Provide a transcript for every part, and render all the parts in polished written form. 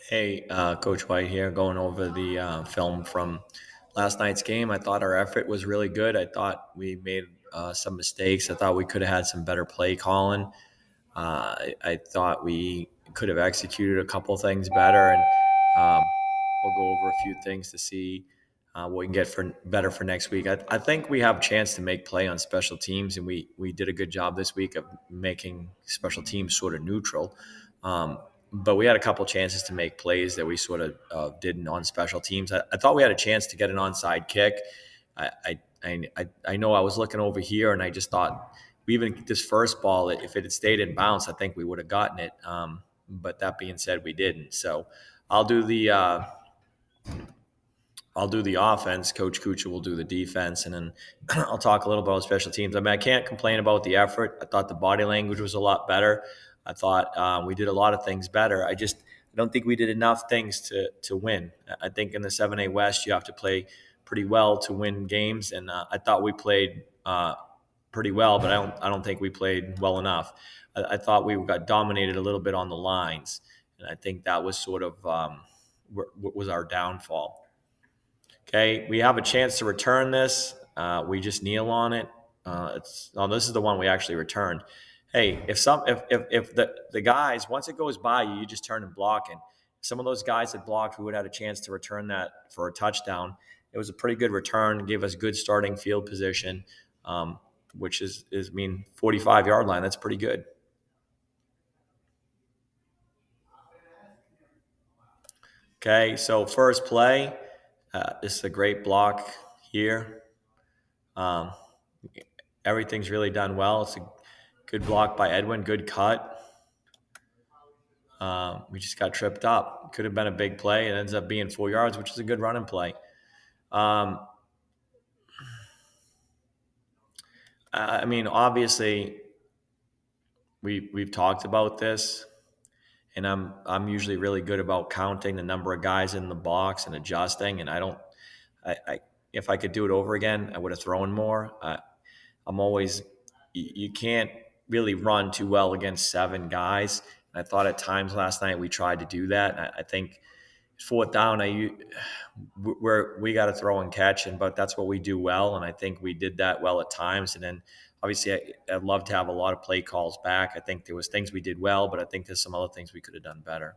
Hey, Coach White here, going over the film from last night's game. I thought our effort was really good. I thought we made some mistakes. I thought we could have had some better play calling. I thought we could have executed a couple things better, and um, we'll go over a few things to see what we can get for better for next week. I think we have a chance to make play on special teams, and we did a good job this week of making special teams sort of neutral. But we had a couple chances to make plays that we sort of didn't on special teams. I thought we had a chance to get an onside kick. I know I was looking over here, and I just thought even this first ball, if it had stayed in bounds, I think we would have gotten it. But that being said, we didn't. So I'll do the uh, I'll do the offense. Coach Kucha will do the defense, and then I'll talk a little about special teams. I mean, I can't complain about the effort. I thought the body language was a lot better. I thought we did a lot of things better. I don't think we did enough things to win. I think in the 7A West, you have to play pretty well to win games, and I thought we played pretty well, but I don't think we played well enough. I thought we got dominated a little bit on the lines, and I think that was sort of what was our downfall. Okay, we have a chance to return this. We just kneel on it. This is the one we actually returned. Hey, if the guys, once it goes by you, you just turn and block it. Some of those guys that blocked, we would have had a chance to return that for a touchdown. It was a pretty good return, gave us good starting field position, which is 45-yard line. That's pretty good. Okay, so first play, this is a great block here. Um, Everything's really done well. It's a good block by Edwin, good cut. We just got tripped up. Could have been a big play. It ends up being 4 yards, which is a good running play. Um, Obviously, we've talked about this, and I'm usually really good about counting the number of guys in the box and adjusting. And I if I could do it over again, I would have thrown more. I'm always you can't really run too well against seven guys. I thought at times last night we tried to do that. I think fourth down, we got to throw and catch, but that's what we do well, and I think we did that well at times. And then obviously I'd love to have a lot of play calls back. I think there was things we did well, but I think there's some other things we could have done better.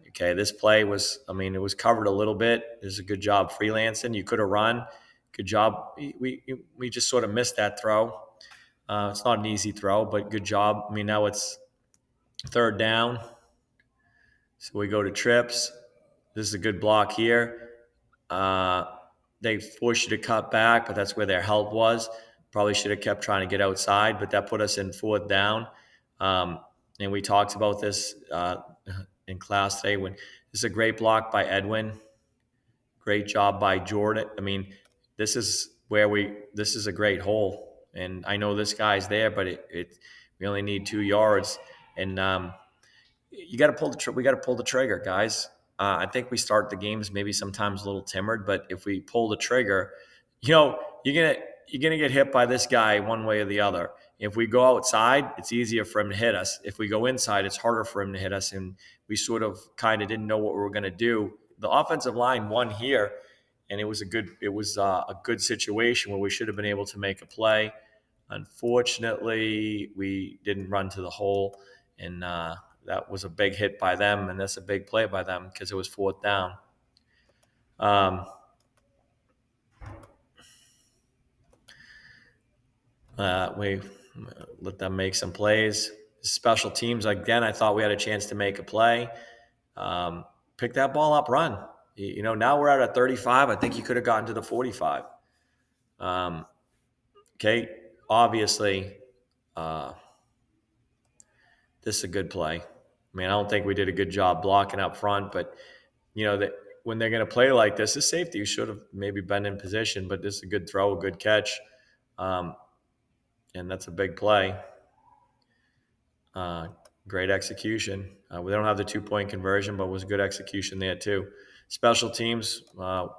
Okay, this play was, it was covered a little bit. It was a good job freelancing. You could have run. Good job. We just sort of missed that throw. It's not an easy throw, but good job. Now it's third down. So we go to trips. This is a good block here. They forced you to cut back, but that's where their help was. Probably should have kept trying to get outside, but that put us in fourth down. And we talked about this in class today. This is a great block by Edwin. Great job by Jordan. This is this is a great hole. And I know this guy's there, but we only need 2 yards. And you got to we got to pull the trigger, guys. I think we start the games maybe sometimes a little timid, but if we pull the trigger, you're gonna get hit by this guy one way or the other. If we go outside, it's easier for him to hit us. If we go inside, it's harder for him to hit us. And we sort of kind of didn't know what we were gonna do. The offensive line won here, and it was a good situation where we should have been able to make a play. Unfortunately, we didn't run to the hole, and that was a big hit by them, and that's a big play by them because it was fourth down. We let them make some plays. Special teams, again, I thought we had a chance to make a play. Pick that ball up, run. Now we're at a 35. I think you could have gotten to the 45. Okay, obviously, this is a good play. I don't think we did a good job blocking up front, but that when they're going to play like this safety should have maybe been in position, but this is a good throw, a good catch, and that's a big play. Great execution. We don't have the 2-point conversion, but it was good execution there too. Special teams,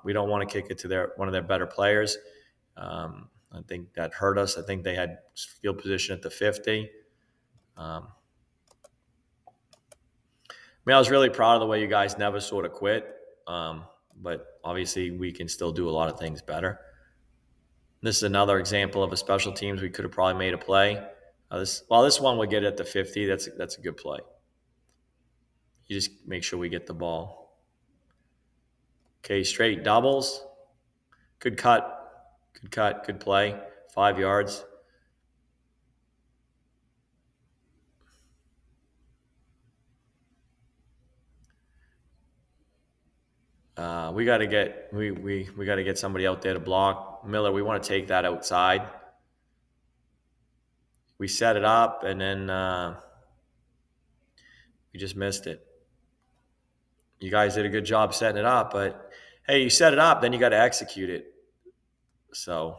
we don't want to kick it to one of their better players. I think that hurt us. I think they had field position at the 50. mean, I was really proud of the way you guys never sort of quit. But obviously, we can still do a lot of things better. This is another example of a special teams we could have probably made a play. This one would get at the 50. That's a good play. You just make sure we get the ball. Okay, straight doubles. Good cut. Good cut. Good play. 5 yards. We got to get we got to get somebody out there to block Miller. We want to take that outside. We set it up and then we just missed it. You guys did a good job setting it up, but hey, you set it up, then you got to execute it. So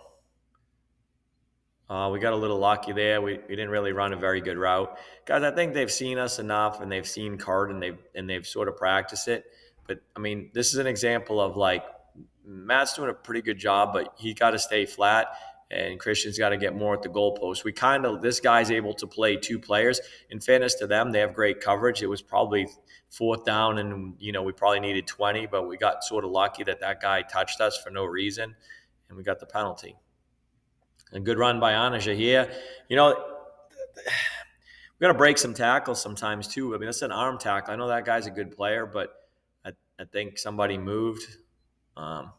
we got a little lucky there. We didn't really run a very good route, guys. I think they've seen us enough, and they've seen Card, and they've sort of practiced it. But I mean, this is an example of like Matt's doing a pretty good job, but he got to stay flat, and Christian's got to get more at the goalpost. This guy's able to play two players. In fairness to them, they have great coverage. It was probably fourth down, and we probably needed 20, but we got sort of lucky that guy touched us for no reason, and we got the penalty. A good run by Anaja here. We got to break some tackles sometimes too. I mean, that's an arm tackle. I know that guy's a good player, but I think somebody moved. Graber,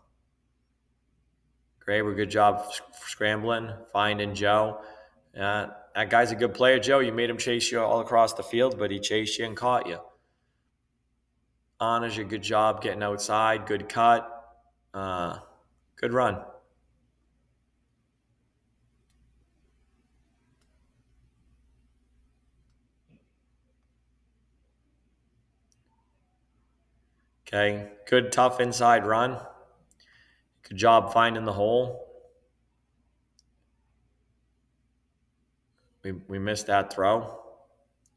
good job scrambling, finding Joe. That guy's a good player, Joe. You made him chase you all across the field, but he chased you and caught you. Anaja, good job getting outside. Good cut. Good run. Okay, good, tough inside run. Good job finding the hole. We missed that throw.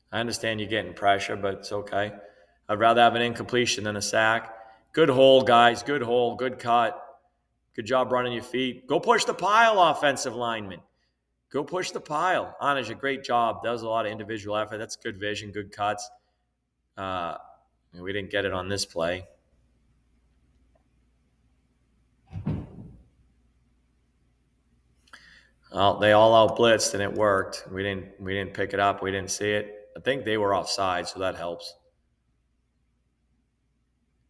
I understand you're getting pressure, but it's okay. I'd rather have an incompletion than a sack. Good hole, guys. Good hole. Good cut. Good job running your feet. Go push the pile, offensive lineman. Go push the pile. Anaja, great job. That was a lot of individual effort. That's good vision, good cuts. We didn't get it on this play. Well, they all out blitzed and it worked. We didn't pick it up. We didn't see it. I think they were offside, so that helps.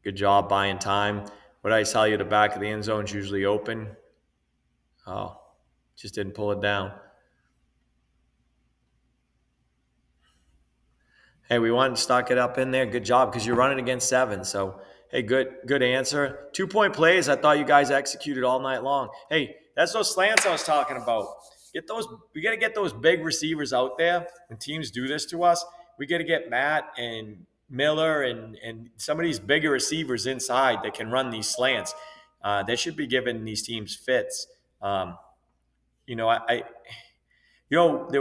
Good job buying time. What did I tell you? The back of the end zone's usually open. Oh, just didn't pull it down. Hey, we went and stuck it up in there. Good job, because you're running against 7. So, hey, good answer. 2-point plays. I thought you guys executed all night long. Hey, that's those slants I was talking about. We got to get those big receivers out there. When teams do this to us, we got to get Matt and Miller and some of these bigger receivers inside that can run these slants. They should be giving these teams fits. There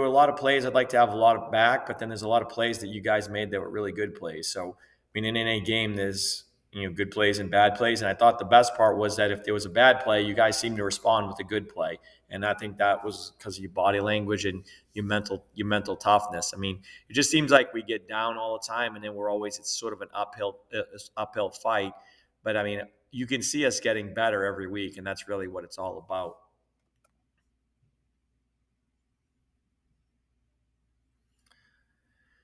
were a lot of plays I'd like to have a lot of back, but then there's a lot of plays that you guys made that were really good plays. So, I mean, in any game, there's good plays and bad plays, and I thought the best part was that if there was a bad play, you guys seemed to respond with a good play, and I think that was because of your body language and your mental toughness. I mean, it just seems like we get down all the time, and then it's sort of an uphill fight. But I mean, you can see us getting better every week, and that's really what it's all about.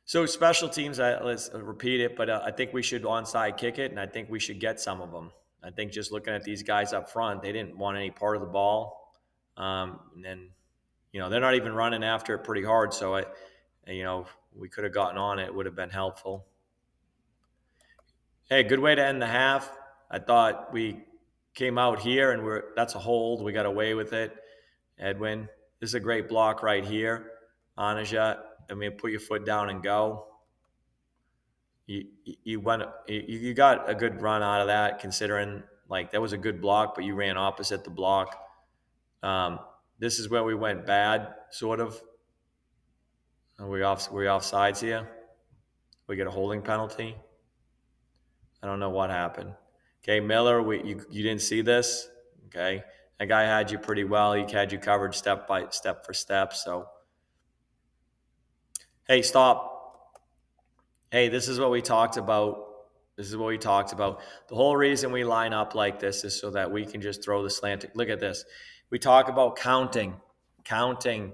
So special teams, let's repeat it, but I think we should onside kick it, and I think we should get some of them. I think just looking at these guys up front, they didn't want any part of the ball, and then they're not even running after it pretty hard. So we could have gotten on it; it would have been helpful. Hey, good way to end the half. I thought we came out here, and that's a hold. We got away with it. Edwin, this is a great block right here. Anaja. I mean, put your foot down and go. You got a good run out of that, considering like that was a good block, but you ran opposite the block. This is where we went bad, sort of. Are we offsides here? We get a holding penalty. I don't know what happened. Okay, Miller, you didn't see this. Okay, that guy had you pretty well. He had you covered step for step. So. Hey, stop. Hey, this is what we talked about. This is what we talked about. The whole reason we line up like this is so that we can just throw the slant. Look at this. We talk about counting, counting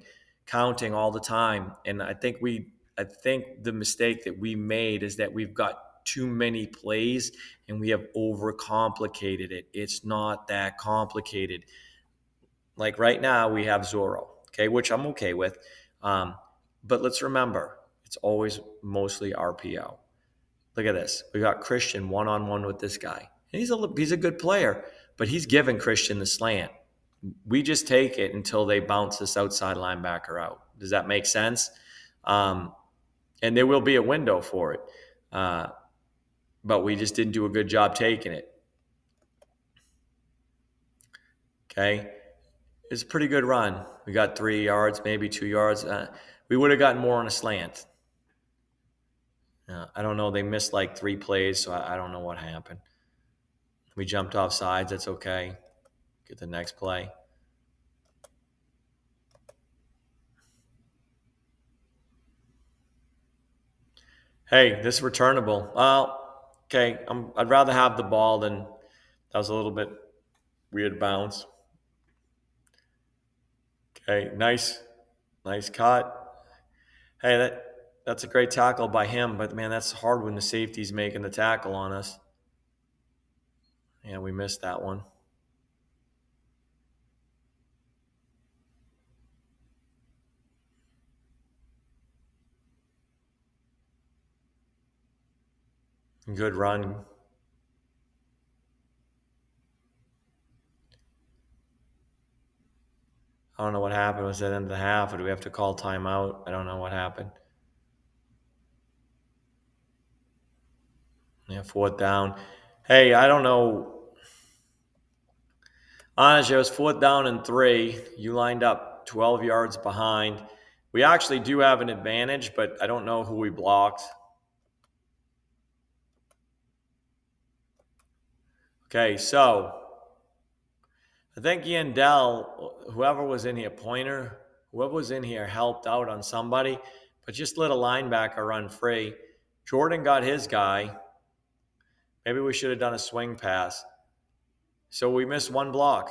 all the time. And I think the mistake that we made is that we've got too many plays and we have overcomplicated it. It's not that complicated. Like right now, we have Zorro, okay, which I'm okay with. Um, but let's remember, it's always mostly RPO. Look at this. We got Christian one on one with this guy. And he's a good player, but he's giving Christian the slant. We just take it until they bounce this outside linebacker out. Does that make sense? Um, and there will be a window for it, uh, but we just didn't do a good job taking it. Okay, it's a pretty good run. We got 3 yards, maybe 2 yards. We would have gotten more on a slant. I don't know. They missed like 3 plays, so I don't know what happened. We jumped off sides. That's okay. Get the next play. Hey, this is returnable. Well, okay. I'd rather have the ball than that was a little bit weird bounce. Okay, nice cut. Hey, that's a great tackle by him, but man, that's hard when the safety's making the tackle on us. Yeah, we missed that one. Good run. I don't know what happened. Was that end of the half, or do we have to call timeout? I don't know what happened. Yeah, fourth down. Hey, I don't know. Honestly, it was fourth down and 3. You lined up 12 yards behind. We actually do have an advantage, but I don't know who we blocked. Okay, so I think Yandel, whoever was in here, Pointer, whoever was in here helped out on somebody, but just let a linebacker run free. Jordan got his guy. Maybe we should have done a swing pass. So we missed one block.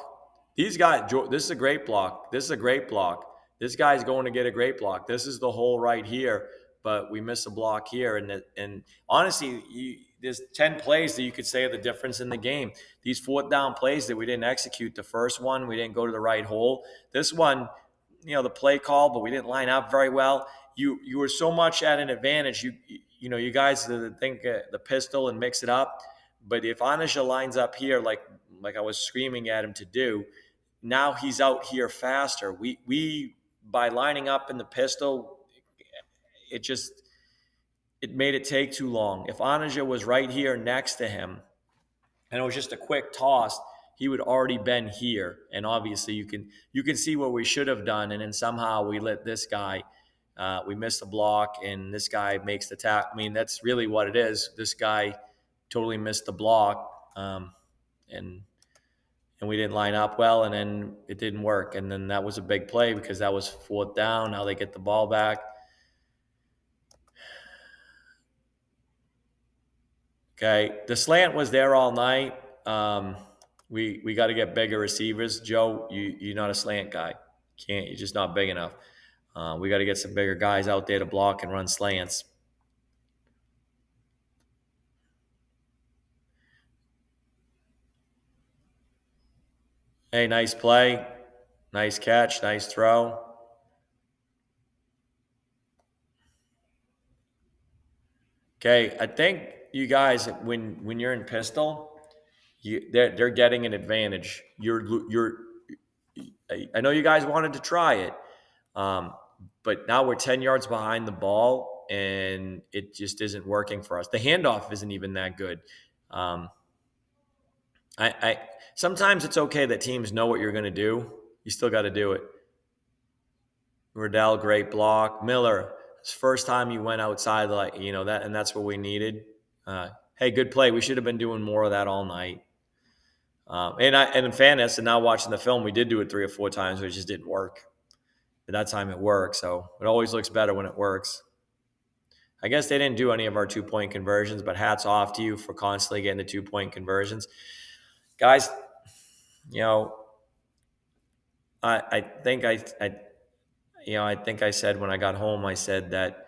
These guys, this is a great block. This is a great block. This guy's going to get a great block. This is the hole right here, but we miss a block here. And honestly, there's 10 plays that you could say are the difference in the game. These fourth down plays that we didn't execute. The first one, we didn't go to the right hole. This one, the play call, but we didn't line up very well. You were so much at an advantage. You guys think the pistol and mix it up. But if Anisha lines up here, like I was screaming at him to do, now he's out here faster. We by lining up in the pistol, it made it take too long. If Anija was right here next to him, and it was just a quick toss, he would already been here. And obviously, you can see what we should have done, and then somehow we let this guy. We missed the block, and this guy makes the tackle. I mean, that's really what it is. This guy totally missed the block, and we didn't line up well, and then it didn't work. And then that was a big play because that was fourth down. Now they get the ball back. Okay, the slant was there all night. We got to get bigger receivers. Joe, you're not a slant guy. You're just not big enough. We got to get some bigger guys out there to block and run slants. Hey, nice play, nice catch, nice throw. Okay, I think you guys, when you're in pistol, they're getting an advantage. I know you guys wanted to try it, um, but now we're 10 yards behind the ball, and it just isn't working for us. The handoff isn't even that good. Um, I sometimes it's okay that teams know what you're going to do. You still got to do it. Riddell, great block. Miller, it's the first time you went outside, that, and that's what we needed. Hey, good play. We should have been doing more of that all night. And in fairness, and now watching the film, we did do it 3 or 4 times, but it just didn't work. But that time it worked, so it always looks better when it works. I guess they didn't do any of our 2-point conversions, but hats off to you for constantly getting the 2-point conversions. Guys, you know, I think I think I said when I got home, I said that,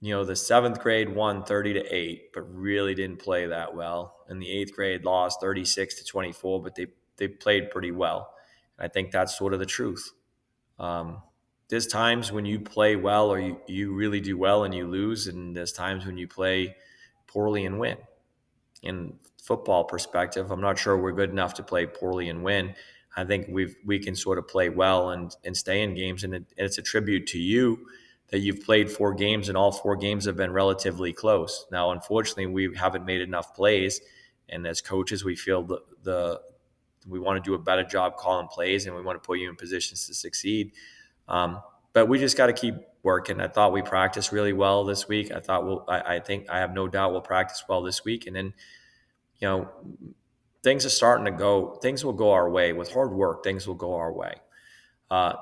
the seventh grade won 30-8, but really didn't play that well. And the eighth grade lost 36-24, but they played pretty well. I think that's sort of the truth. There's times when you play well or you really do well and you lose, and there's times when you play poorly and win. In football perspective, I'm not sure we're good enough to play poorly and win. I think we can sort of play well and stay in games, and it's a tribute to you that you've played 4 games and all 4 games have been relatively close. Now, unfortunately, we haven't made enough plays, and as coaches, we feel we want to do a better job calling plays, and we want to put you in positions to succeed. But we just got to keep working. I thought we practiced really well this week. I think I have no doubt we'll practice well this week, and then you know things are starting to go. Things will go our way with hard work. Things will go our way.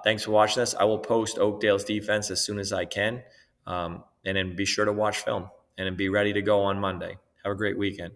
Thanks for watching this. I will post Oakdale's defense as soon as I can, and then be sure to watch film and then be ready to go on Monday. Have a great weekend.